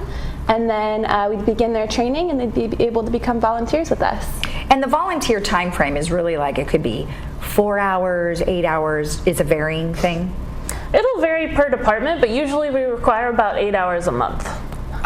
and then we'd begin their training, and they'd be able to become volunteers with us. And the volunteer time frame is really like, it could be 4 hours, 8 hours. It's a varying thing? It'll vary per department, but usually we require about 8 hours a month.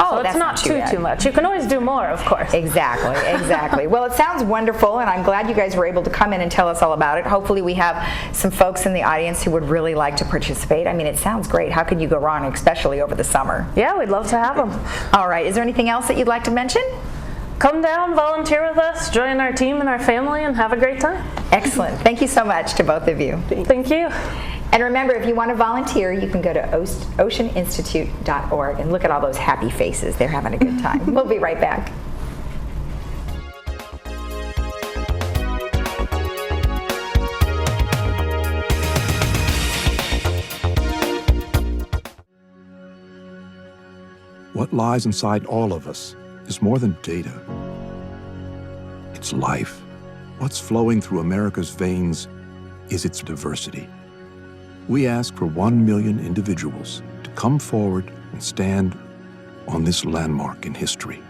Oh, so it's not too much. You can always do more, of course. Exactly. Well, it sounds wonderful, and I'm glad you guys were able to come in and tell us all about it. Hopefully we have some folks in the audience who would really like to participate. I mean, it sounds great. How could you go wrong, especially over the summer? Yeah, we'd love to have them. All right. Is there anything else that you'd like to mention? Come down, volunteer with us, join our team and our family, and have a great time. Excellent. Thank you so much to both of you. Thank you. And remember, if you want to volunteer, you can go to oceaninstitute.org and look at all those happy faces. They're having a good time. We'll be right back. What lies inside all of us is more than data. It's life. What's flowing through America's veins is its diversity. We ask for 1 million individuals to come forward and stand on this landmark in history.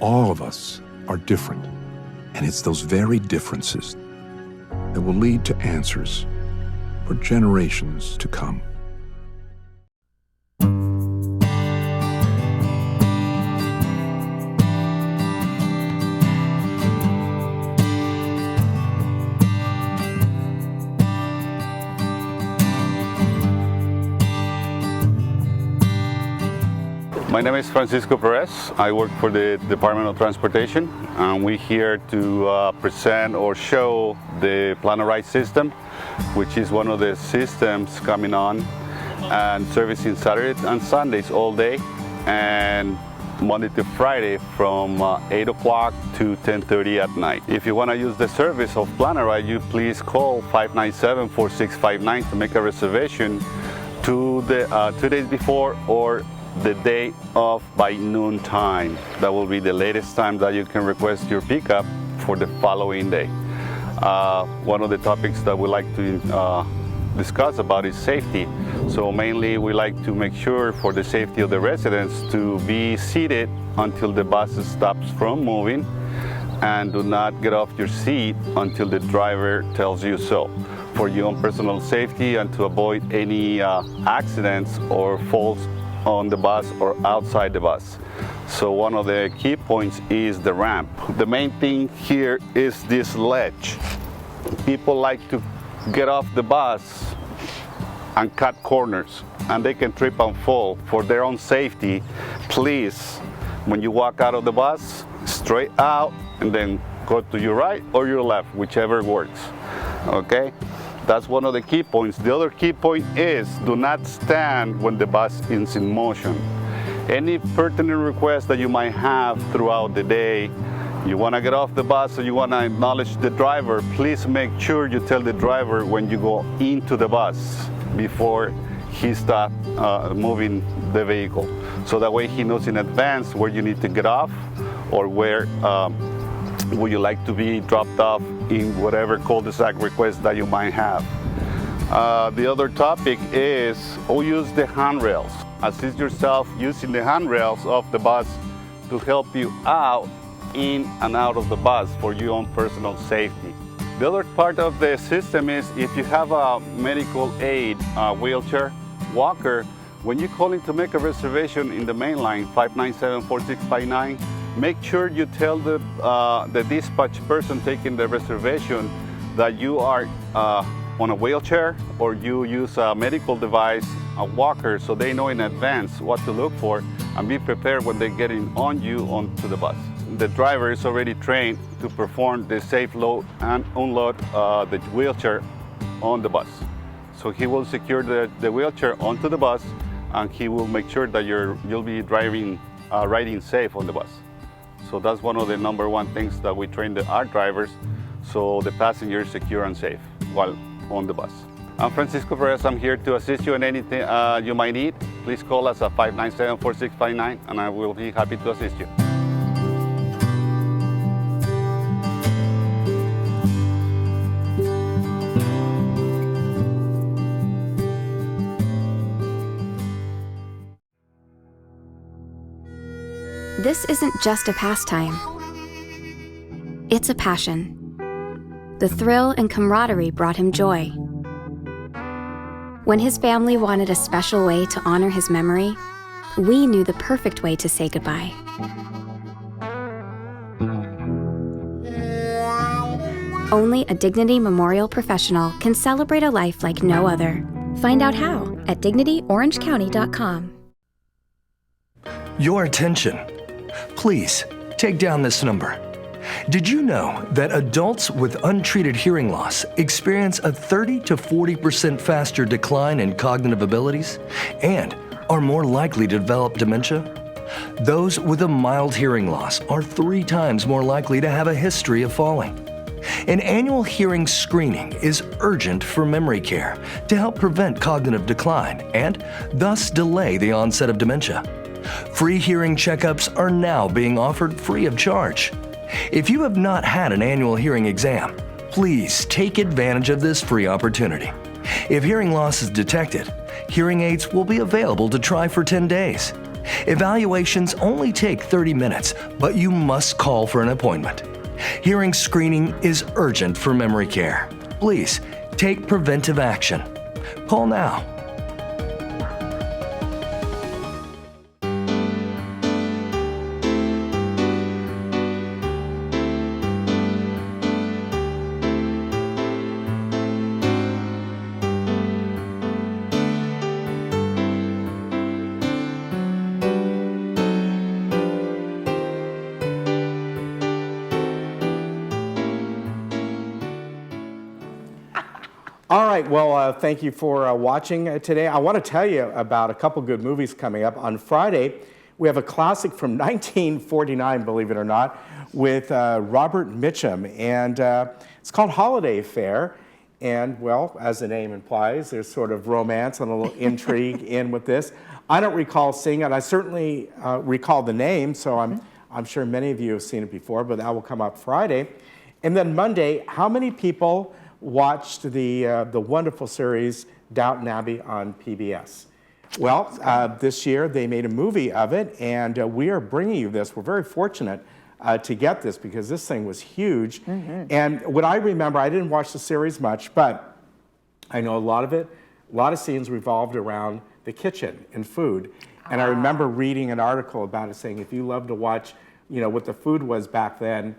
All of us are different, and it's those very differences that will lead to answers for generations to come. My name is Francisco Perez. I work for the Department of Transportation, and we're here to present or show the Plan-A-Ride system, which is one of the systems coming on and servicing Saturdays and Sundays all day, and Monday to Friday from 8 o'clock to 10:30 at night. If you want to use the service of Plan-A-Ride, you please call 597-4659 to make a reservation to the 2 days before or the day of by noon time. That will be the latest time that you can request your pickup for the following day. One of the topics that we like to discuss about is safety. So mainly we like to make sure for the safety of the residents to be seated until the bus stops from moving, and do not get off your seat until the driver tells you so, for your own personal safety and to avoid any accidents or falls on the bus or outside the bus. So one of the key points is the ramp. The main thing here is this ledge. People like to get off the bus and cut corners, and they can trip and fall. For their own safety, please, when you walk out of the bus, straight out and then go to your right or your left, whichever works, okay? That's one of the key points. The other key point is do not stand when the bus is in motion. Any pertinent request that you might have throughout the day, you want to get off the bus or you want to acknowledge the driver, please make sure you tell the driver when you go into the bus before he stops moving the vehicle. So that way he knows in advance where you need to get off or where would you like to be dropped off in whatever cul-de-sac request that you might have. The other topic is use the handrails. Assist yourself using the handrails of the bus to help you out in and out of the bus for your own personal safety. The other part of the system is if you have a medical aid, wheelchair, walker, when you call in to make a reservation in the main line, 597-4659, make sure you tell the dispatch person taking the reservation that you are on a wheelchair or you use a medical device, a walker, so they know in advance what to look for and be prepared when they get on you onto the bus. The driver is already trained to perform the safe load and unload the wheelchair on the bus. So he will secure the wheelchair onto the bus, and he will make sure that you'll be riding safe on the bus. So that's one of the number one things that we train our drivers, so the passenger is secure and safe while on the bus. I'm Francisco Perez. I'm here to assist you in anything you might need. Please call us at 597-4659 and I will be happy to assist you. This isn't just a pastime. It's a passion. The thrill and camaraderie brought him joy. When his family wanted a special way to honor his memory, we knew the perfect way to say goodbye. Only a Dignity Memorial professional can celebrate a life like no other. Find out how at dignityorangecounty.com. Your attention. Please take down this number. Did you know that adults with untreated hearing loss experience a 30 to 40% faster decline in cognitive abilities and are more likely to develop dementia? Those with a mild hearing loss are 3 times more likely to have a history of falling. An annual hearing screening is urgent for memory care to help prevent cognitive decline and thus delay the onset of dementia. Free hearing checkups are now being offered free of charge. If you have not had an annual hearing exam, please take advantage of this free opportunity. If hearing loss is detected, hearing aids will be available to try for 10 days. Evaluations only take 30 minutes, but you must call for an appointment. Hearing screening is urgent for memory care. Please take preventive action. Call now. All right, well, thank you for watching today. I want to tell you about a couple good movies coming up. On Friday, we have a classic from 1949, believe it or not, with Robert Mitchum, and it's called Holiday Affair. And, well, as the name implies, there's sort of romance and a little intrigue in with this. I don't recall seeing it. I certainly recall the name, so I'm sure many of you have seen it before, but that will come up Friday. And then Monday, how many people watched the wonderful series Downton Abbey on PBS? Well, this year they made a movie of it, and we are bringing you this. We're very fortunate to get this because this thing was huge. And what I remember, I didn't watch the series much, but I know a lot of scenes revolved around the kitchen and food. And I remember reading an article about it saying if you love to watch, what the food was back then,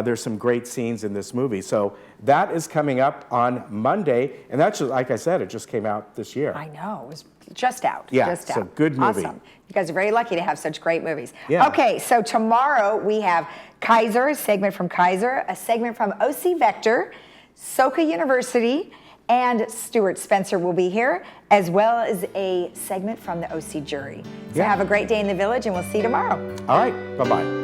there's some great scenes in this movie. So that is coming up on Monday. And that's just, like I said, it just came out this year. I know, it was just out. Yeah, just so out. good movie. Awesome. You guys are very lucky to have such great movies. Yeah. Okay, so tomorrow we have Kaiser, a segment from Kaiser, a segment from OC Vector, Soka University, and Stuart Spencer will be here, as well as a segment from the OC Jury. So have a great day in the Village, and we'll see you tomorrow. All right, bye-bye.